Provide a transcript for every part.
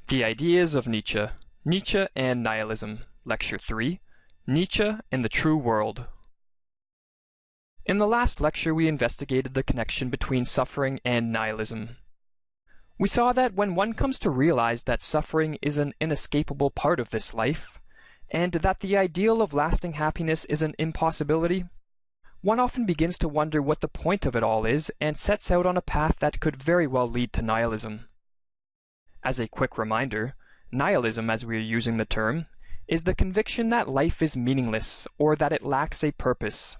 The Ideas of Nietzsche, Nietzsche and Nihilism, Lecture 3, Nietzsche and the True World. In the last lecture we investigated the connection between suffering and nihilism. We saw that when one comes to realize that suffering is an inescapable part of this life, and that the ideal of lasting happiness is an impossibility, one often begins to wonder what the point of it all is and sets out on a path that could very well lead to nihilism. As a quick reminder, nihilism, as we are using the term, is the conviction that life is meaningless or that it lacks a purpose.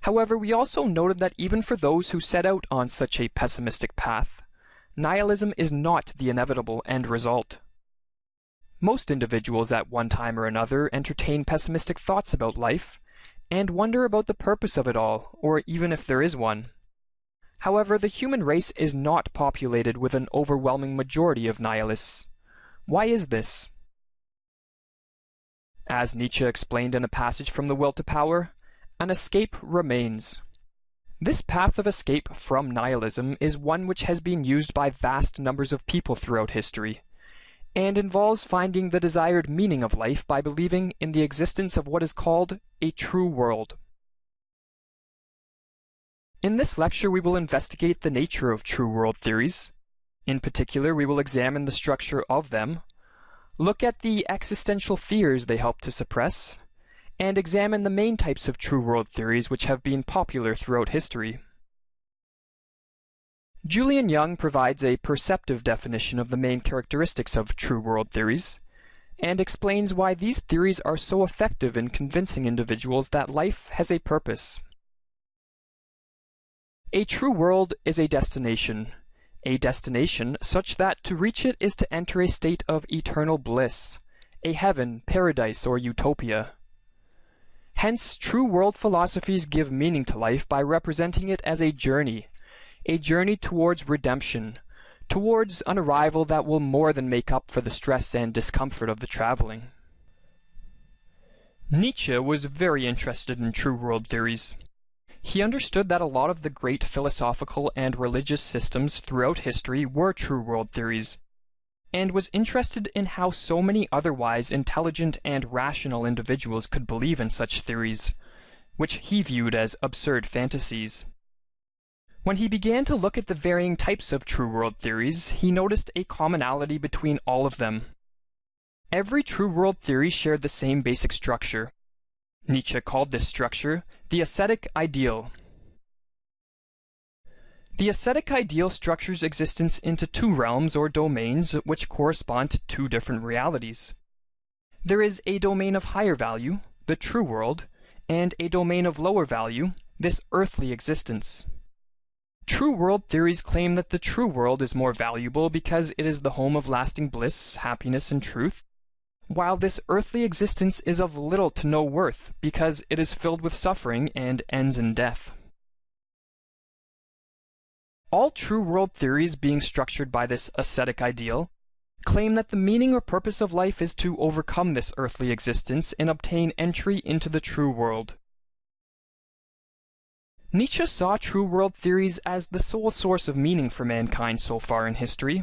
However, we also noted that even for those who set out on such a pessimistic path, nihilism is not the inevitable end result. Most individuals at one time or another entertain pessimistic thoughts about life and wonder about the purpose of it all, or even if there is one. However, the human race is not populated with an overwhelming majority of nihilists. Why is this? As Nietzsche explained in a passage from The Will to Power, an escape remains. This path of escape from nihilism is one which has been used by vast numbers of people throughout history, and involves finding the desired meaning of life by believing in the existence of what is called a true world. In this lecture we will investigate the nature of true world theories. In particular, we will examine the structure of them, look at the existential fears they help to suppress, and examine the main types of true world theories which have been popular throughout history. Julian Jung provides a perceptive definition of the main characteristics of true world theories, and explains why these theories are so effective in convincing individuals that life has a purpose. A true world is a destination such that to reach it is to enter a state of eternal bliss, a heaven, paradise, or utopia. Hence, true world philosophies give meaning to life by representing it as a journey towards redemption, towards an arrival that will more than make up for the stress and discomfort of the traveling. Nietzsche was very interested in true world theories. He understood that a lot of the great philosophical and religious systems throughout history were true world theories, and was interested in how so many otherwise intelligent and rational individuals could believe in such theories, which he viewed as absurd fantasies. When he began to look at the varying types of true world theories, he noticed a commonality between all of them. Every true world theory shared the same basic structure. Nietzsche called this structure the ascetic ideal. The ascetic ideal structures existence into two realms or domains which correspond to two different realities. There is a domain of higher value, the true world, and a domain of lower value, this earthly existence. True world theories claim that the true world is more valuable because it is the home of lasting bliss, happiness, and truth, while this earthly existence is of little to no worth because it is filled with suffering and ends in death. All true world theories, being structured by this ascetic ideal, claim that the meaning or purpose of life is to overcome this earthly existence and obtain entry into the true world. Nietzsche saw true world theories as the sole source of meaning for mankind so far in history,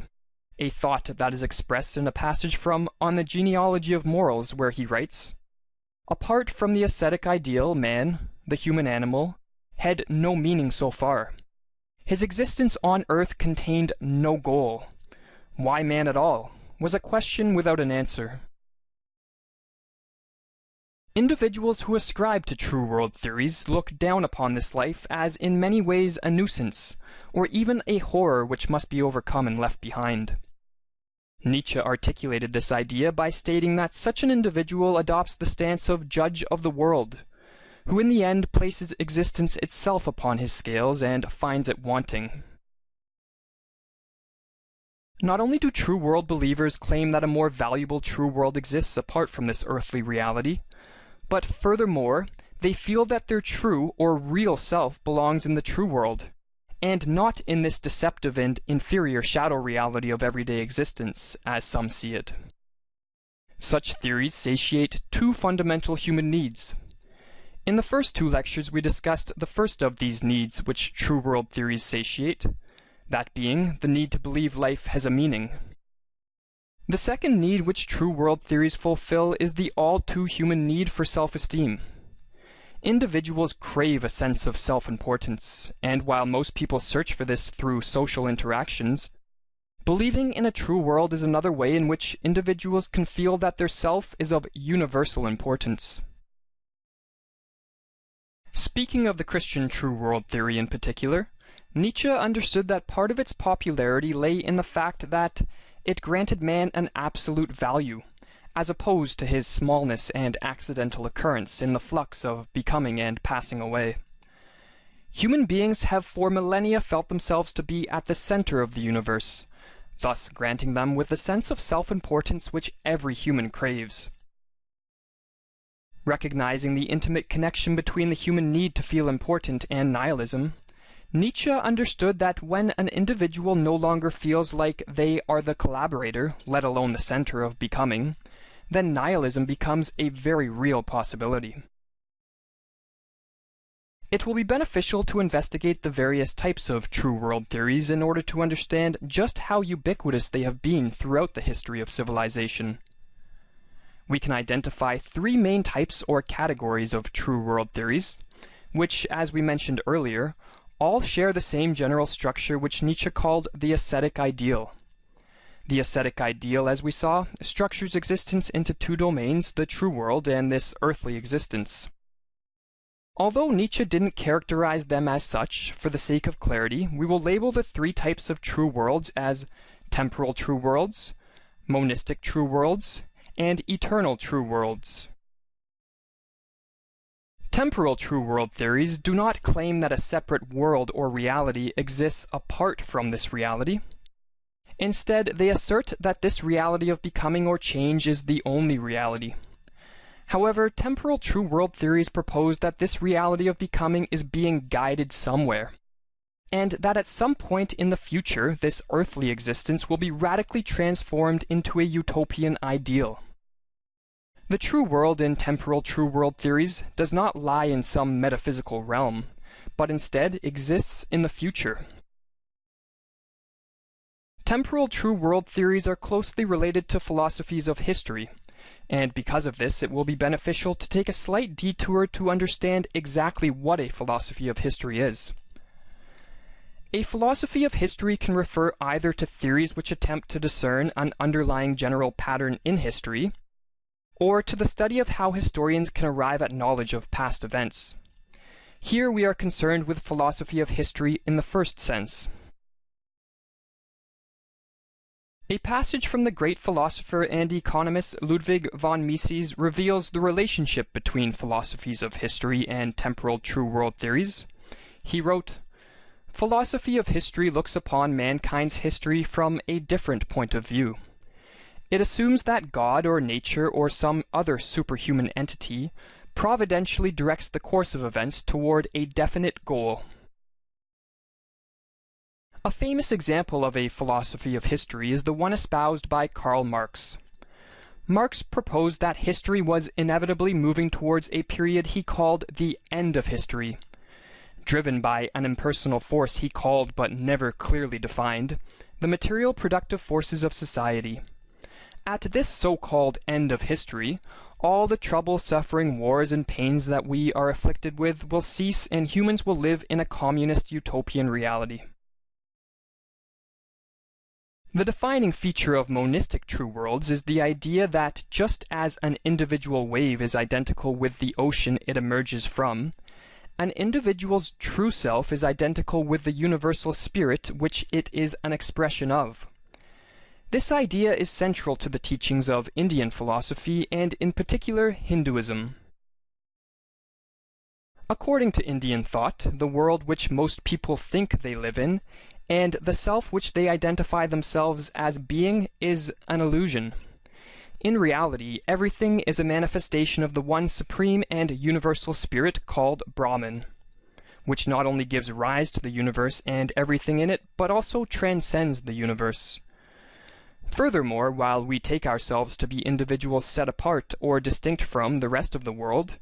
a thought that is expressed in a passage from On the Genealogy of Morals, where he writes, "Apart from the ascetic ideal, man, the human animal, had no meaning so far. His existence on earth contained no goal. Why man at all was a question without an answer." Individuals who ascribe to true world theories look down upon this life as in many ways a nuisance, or even a horror which must be overcome and left behind. Nietzsche articulated this idea by stating that such an individual adopts the stance of judge of the world, who in the end places existence itself upon his scales and finds it wanting. Not only do true world believers claim that a more valuable true world exists apart from this earthly reality, but furthermore, they feel that their true or real self belongs in the true world, and not in this deceptive and inferior shadow reality of everyday existence, as some see it. Such theories satiate two fundamental human needs. In the first two lectures we discussed the first of these needs which true world theories satiate, that being the need to believe life has a meaning. The second need which true world theories fulfill is the all-too-human need for self-esteem. Individuals crave a sense of self-importance, and while most people search for this through social interactions, believing in a true world is another way in which individuals can feel that their self is of universal importance. Speaking of the Christian true world theory in particular, Nietzsche understood that part of its popularity lay in the fact that it granted man an absolute value, as opposed to his smallness and accidental occurrence in the flux of becoming and passing away. Human beings have for millennia felt themselves to be at the center of the universe, thus granting them with the sense of self-importance which every human craves. Recognizing the intimate connection between the human need to feel important and nihilism, Nietzsche understood that when an individual no longer feels like they are the collaborator, let alone the center of becoming, then nihilism becomes a very real possibility. It will be beneficial to investigate the various types of true world theories in order to understand just how ubiquitous they have been throughout the history of civilization. We can identify three main types or categories of true world theories, which, as we mentioned earlier, all share the same general structure which Nietzsche called the ascetic ideal. The ascetic ideal, as we saw, structures existence into two domains, the true world and this earthly existence. Although Nietzsche didn't characterize them as such, for the sake of clarity, we will label the three types of true worlds as temporal true worlds, monistic true worlds, and eternal true worlds. Temporal true world theories do not claim that a separate world or reality exists apart from this reality. Instead, they assert that this reality of becoming or change is the only reality. However, temporal true world theories propose that this reality of becoming is being guided somewhere, and that at some point in the future, this earthly existence will be radically transformed into a utopian ideal. The true world in temporal true world theories does not lie in some metaphysical realm, but instead exists in the future. Temporal true world theories are closely related to philosophies of history, and because of this it will be beneficial to take a slight detour to understand exactly what a philosophy of history is. A philosophy of history can refer either to theories which attempt to discern an underlying general pattern in history, or to the study of how historians can arrive at knowledge of past events. Here we are concerned with philosophy of history in the first sense. A passage from the great philosopher and economist Ludwig von Mises reveals the relationship between philosophies of history and temporal true world theories. He wrote, "Philosophy of history looks upon mankind's history from a different point of view. It assumes that God or nature or some other superhuman entity providentially directs the course of events toward a definite goal." A famous example of a philosophy of history is the one espoused by Karl Marx. Marx proposed that history was inevitably moving towards a period he called the end of history, driven by an impersonal force he called but never clearly defined, the material productive forces of society. At this so-called end of history, all the trouble, suffering, wars, and pains that we are afflicted with will cease and humans will live in a communist utopian reality. The defining feature of monistic true worlds is the idea that just as an individual wave is identical with the ocean it emerges from, an individual's true self is identical with the universal spirit which it is an expression of. This idea is central to the teachings of Indian philosophy and in particular Hinduism. According to Indian thought, the world which most people think they live in, and the self which they identify themselves as being, is an illusion. In reality, everything is a manifestation of the one supreme and universal spirit called Brahman, which not only gives rise to the universe and everything in it, but also transcends the universe. Furthermore, while we take ourselves to be individuals set apart or distinct from the rest of the world,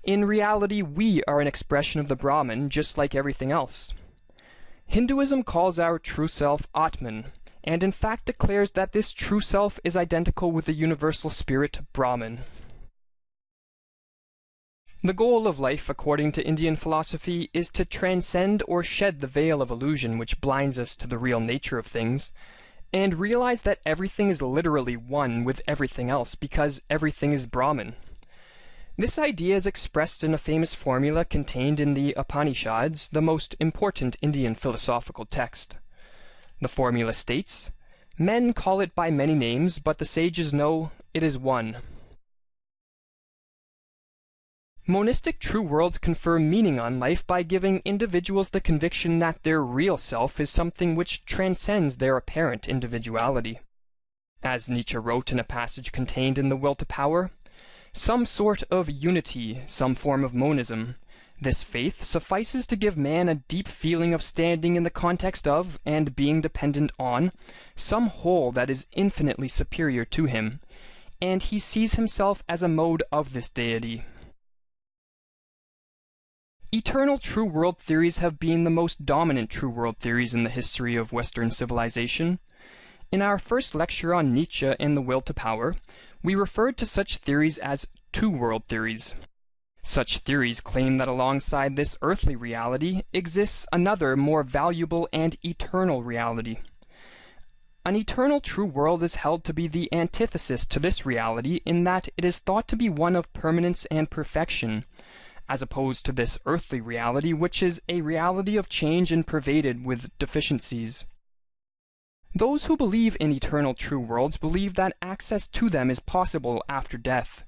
in reality we are an expression of the Brahman just like everything else. Hinduism calls our true self Atman, and in fact declares that this true self is identical with the universal spirit Brahman. The goal of life, according to Indian philosophy, is to transcend or shed the veil of illusion which blinds us to the real nature of things, and realize that everything is literally one with everything else because everything is Brahman. This idea is expressed in a famous formula contained in the Upanishads, the most important Indian philosophical text. The formula states, "Men call it by many names, but the sages know it is one." Monistic true worlds confer meaning on life by giving individuals the conviction that their real self is something which transcends their apparent individuality. As Nietzsche wrote in a passage contained in The Will to Power, some sort of unity, some form of monism. This faith suffices to give man a deep feeling of standing in the context of, and being dependent on, some whole that is infinitely superior to him, and he sees himself as a mode of this deity. Eternal true world theories have been the most dominant true world theories in the history of Western civilization. In our first lecture on Nietzsche and the Will to Power, we referred to such theories as two-world theories. Such theories claim that alongside this earthly reality exists another more valuable and eternal reality. An eternal true world is held to be the antithesis to this reality in that it is thought to be one of permanence and perfection, as opposed to this earthly reality which is a reality of change and pervaded with deficiencies. Those who believe in eternal true worlds believe that access to them is possible after death,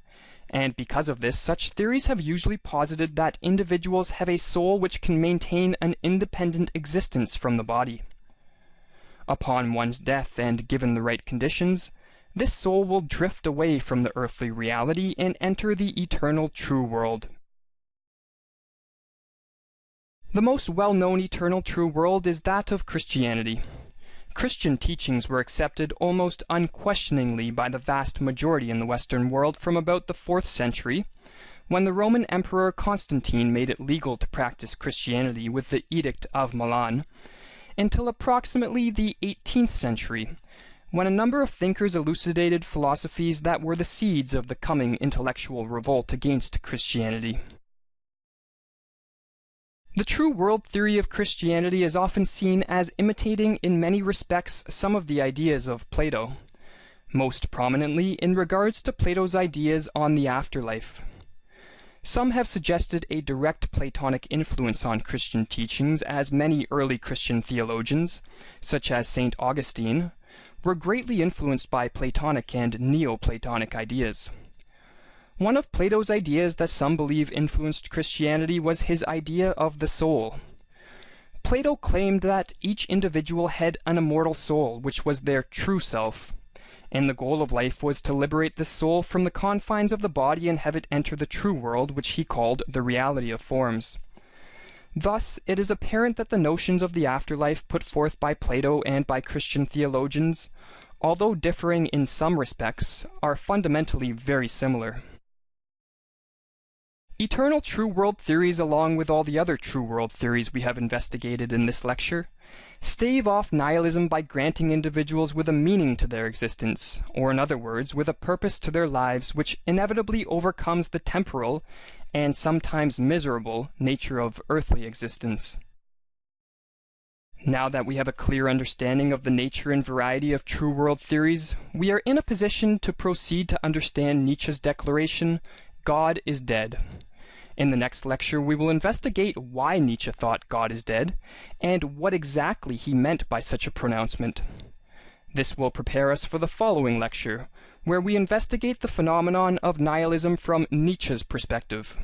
and because of this, such theories have usually posited that individuals have a soul which can maintain an independent existence from the body. Upon one's death, and given the right conditions, this soul will drift away from the earthly reality and enter the eternal true world. The most well-known eternal true world is that of Christianity. Christian teachings were accepted almost unquestioningly by the vast majority in the Western world from about the 4th century, when the Roman Emperor Constantine made it legal to practice Christianity with the Edict of Milan, until approximately the 18th century, when a number of thinkers elucidated philosophies that were the seeds of the coming intellectual revolt against Christianity. The true world theory of Christianity is often seen as imitating in many respects some of the ideas of Plato, most prominently in regards to Plato's ideas on the afterlife. Some have suggested a direct Platonic influence on Christian teachings, as many early Christian theologians, such as St. Augustine, were greatly influenced by Platonic and Neoplatonic ideas. One of Plato's ideas that some believe influenced Christianity was his idea of the soul. Plato claimed that each individual had an immortal soul, which was their true self, and the goal of life was to liberate the soul from the confines of the body and have it enter the true world, which he called the reality of forms. Thus, it is apparent that the notions of the afterlife put forth by Plato and by Christian theologians, although differing in some respects, are fundamentally very similar. Eternal true world theories, along with all the other true world theories we have investigated in this lecture, stave off nihilism by granting individuals with a meaning to their existence, or in other words, with a purpose to their lives which inevitably overcomes the temporal, and sometimes miserable, nature of earthly existence. Now that we have a clear understanding of the nature and variety of true world theories, we are in a position to proceed to understand Nietzsche's declaration, "God is dead." In the next lecture, we will investigate why Nietzsche thought God is dead, and what exactly he meant by such a pronouncement. This will prepare us for the following lecture, where we investigate the phenomenon of nihilism from Nietzsche's perspective.